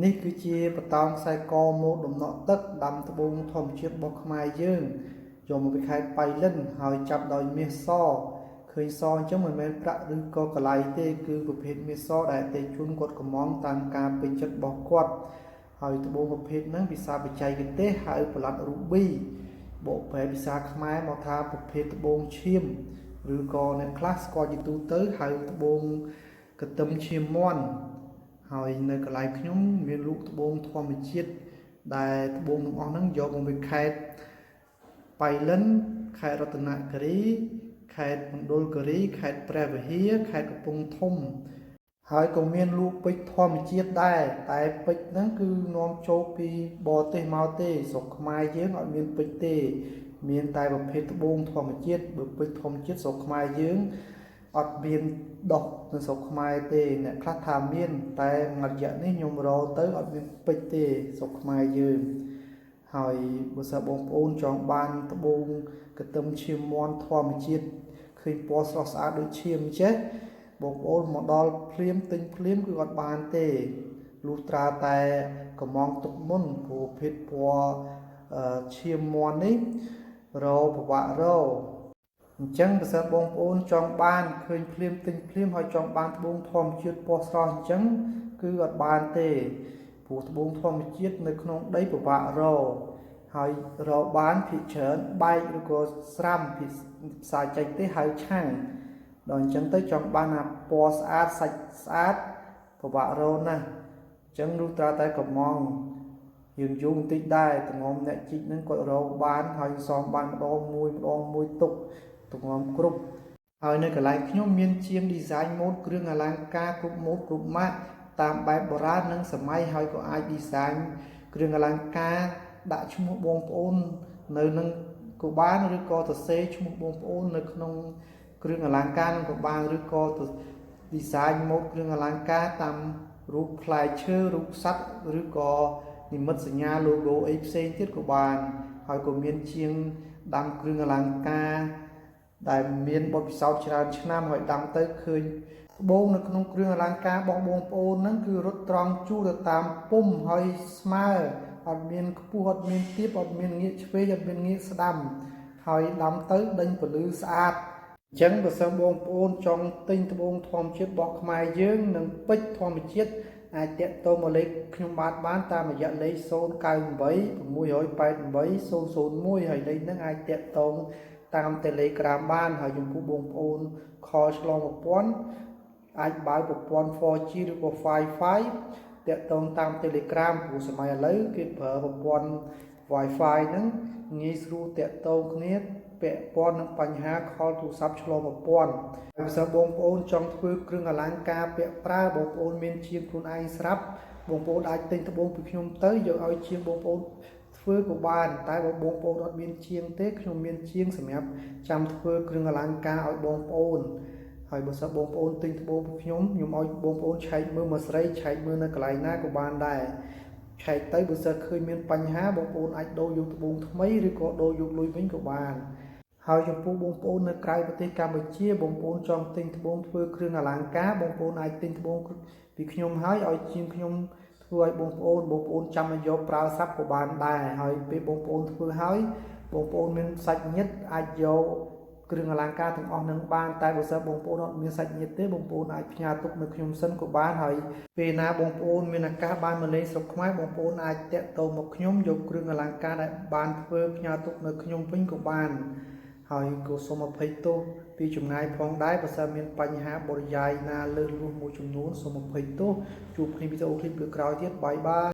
នេះគឺជាបតោងខ្សែកមកដំណក់ទឹកដាំត្បូងធម្មជាតិរបស់ខ្មែរយើងយកមកពីខេត្តបៃលិនហើយចាប់ដោយមាសសឃើញសអញ្ចឹងមិនមែនប្រាក់ឬក៏កន្លៃទេគឺប្រភេទមាសសដែលអតិថិជនគាត់កំងតាមការពេញចិត្តរបស់គាត់ហើយត្បូងប្រភេទហ្នឹងភាសាបច្ចេកទេសហៅប្លាត់រូប៊ីបកប្រែភាសាខ្មែរមកថាប្រភេទត្បូងឈាមឬក៏អ្នកខ្លះស្គាល់ជាទូទៅហៅត្បូងកន្ទឹមឈាមមាន់ហើយនៅកន្លែងខ្ញុំមានរូបត្បូងធម្មជាតិដែលត្បូងទាំងអស់ហ្នឹងយកមកពីខេត្តបៃលិនខេត្តរតនគិរីខេត្តមណ្ឌលគិរីខេត្តព្រះវិហារខេត្តកំពង់ធំហើយក៏មានលក់ពេជ្រធម្មជាតិដែរតែពេជ្រហ្នឹងគឺនាំចូលពីបរទេសមកទេស្រុកខ្មែរយើងអត់មានពេជ្រទេមានតែប្រភេទត្បូងធម្មជាតិបើពេជ្រធម្មជាតិស្រុកខ្មែរយើងអត់មានដុះនៅស្រុកខ្មែរទេអ្នកខ្លះថាមានតែមួយរយៈនេះខ្ញុំរកទៅអត់មានពេជ្រទេស្រុកខ្មែរយើងហើយបើសិនបងប្អូនចង់បានត្បូងកន្ទឹមឈាមមាន់ធម្មជាតិឃើញពណ៌ស្រស់ស្អាតដូចឈាមអញ្ចេះបងប្អូនមកដល់ភ្លាមទិញភ្លាមគឺអត់បានទេលុះត្រាតែកំងទុកមុនព្រោះភេទពណ៌ឈាមមាន់នេះរោពិបាករោអញ្ចឹងបើសិនបងប្អូនចង់បានឃើញភ្លាមទិញភ្លាមហើយចង់បានត្បូងធម្មជាតិពណ៌ស្រស់អញ្ចឹងគឺអត់បានទេព្រោះត្បូងធម្មជាតិនៅក្នុងដីពិបាករោហើយរកបានភាគច្រើនបែកឬក៏ស្រាំភាសាចេញទេហៅឆាំងដល់អញ្ចឹងទៅចង់បានអាពណ៌ស្អាតសាច់ស្អាតពិបាករកណាស់អញ្ចឹងលុះត្រាតែកំងយើងយូរបន្តិចដែរតំងអ្នកជីកនឹងគាត់រកបានហើយសំបានម្ដងមួយទុកតំងគ្រប់ហើយនៅកន្លែងខ្ញុំមានជាង design ម៉ូដគ្រឿងអលង្ការគ្រប់ម៉ូដគ្រប់ម៉ាកតាមបែបបុរាណនិងសម័យហើយក៏អាច design គ្រឿងអលង្ការដាក់ឈ្មោះបងប្អូននៅនឹងក៏បានឬក៏សរសេរឈ្មោះបងប្អូននៅក្នុងគ្រឿងអលង្ការនឹងក៏បានឬក៏ design ម៉ូដគ្រឿងអលង្ការតាមរូបផ្លែឈើរូបសត្វឬក៏និមិត្តសញ្ញា logo អីផ្សេងទៀតក៏បានហើយក៏មានជាងដាំគ្រឿងអលង្ការដែលមានបទពិសោធន៍ច្រើនឆ្នាំហើយដាំទៅឃើញត្បូងនៅក្នុងគ្រឿងអលង្ការបងប្អូនហ្នឹងគឺរត់ត្រង់ជួរទៅតាមពុំហើយស្មើអត់មានខ្ពស់អត់មានទាបអត់មានងាកឆ្វេងអត់មានងាកស្ដាំហើយដាំទៅដេញពលឺស្អាតអញ្ចឹងបើសិនបងប្អូនចង់ទិញត្បូងធម្មជាតិរបស់ខ្មែរយើងនិងពេជ្រធម្មជាតិអាចតាក់ទងមកលេខខ្ញុំបានតាមរយៈលេខ098 688 001ហើយលេខហ្នឹងអាចតាក់ទងតាម Telegram បានហើយចំពោះបងប្អូនខលឆ្លងប្រព័ន្ធអាចបើកប្រព័ន្ធ 4G ឬក៏ Wi-Fi តាក់ទងតាម Telegram ព្រោះសម័យឥឡូវគេប្រើប្រព័ន្ធ Wi-Fi ហ្នឹងងាយស្រួលតាក់ទងគ្នាពាក់ព័ន្ធនឹងបញ្ហាខលទូរស័ព្ទឆ្លងប្រព័ន្ធហើយបើបងប្អូនចង់ធ្វើគ្រឿងអលង្ការពាក់ប្រើបងប្អូនមានជាងខ្លួនឯងស្រាប់បងប្អូនអាចទិញត្បូងពីខ្ញុំទៅយកឲ្យជាងបងប្អូនធ្វើក៏បានតែបើបងប្អូនអត់មានជាងទេខ្ញុំមានជាងសម្រាប់ចាំធ្វើគ្រឿងអលង្ការឲ្យបងប្អូនហើយបើសិនបងប្អូនទិញត្បូងពីខ្ញុំឲ្យបងប្អូនឆែកមើលមកស្រីឆែកមើលនៅកន្លែងណាក៏បានដែរឆែកទៅបើសិនឃើញមានបញ្ហាបងប្អូនអាចដូរយកត្បូងថ្មីឬក៏ដូរយកលុយវិញក៏បានហើយចំពោះបងប្អូននៅក្រៅប្រទេសកម្ពុជាបងប្អូនចង់ទិញត្បូងធ្វើគ្រឿងអលង្ការបងប្អូនអាចទិញត្បូងពីខ្ញុំហើយឲ្យជាងខ្ញុំធ្វើឲ្យបងប្អូនចាំមកយកប្រើស័ព្ទក៏បានដែរហើយពេលបងប្អូនធ្វើហើយបងប្អូនមានសាច់ញាតិអាចយកគ្រឿងអលង្ការទាំងអស់នឹងបានតែបើសិនបងប្អូនអត់មានសាច់ញាតិទេបងប្អូនអាចផ្ញើទុកនៅខ្ញុំសិនក៏បានហើយពេលណាបងប្អូនមានឱកាសបានមកលេងស្រុកខ្មែរបងប្អូនអាចតាក់ទងមកខ្ញុំយកគ្រឿងអលង្ការដែលបានធ្វើផ្ញើទុកនៅខ្ញុំវិញក៏បានហើយក៏សូមអភ័យទោសពីចម្ងាយផងដែរបើសិនមានបញ្ហាបរិយាយណាលើសលួសមួយចំនួនសូមអភ័យទោសជួបគ្នាវីដេអូឃ្លីបក្រោយទៀតបាយបាយ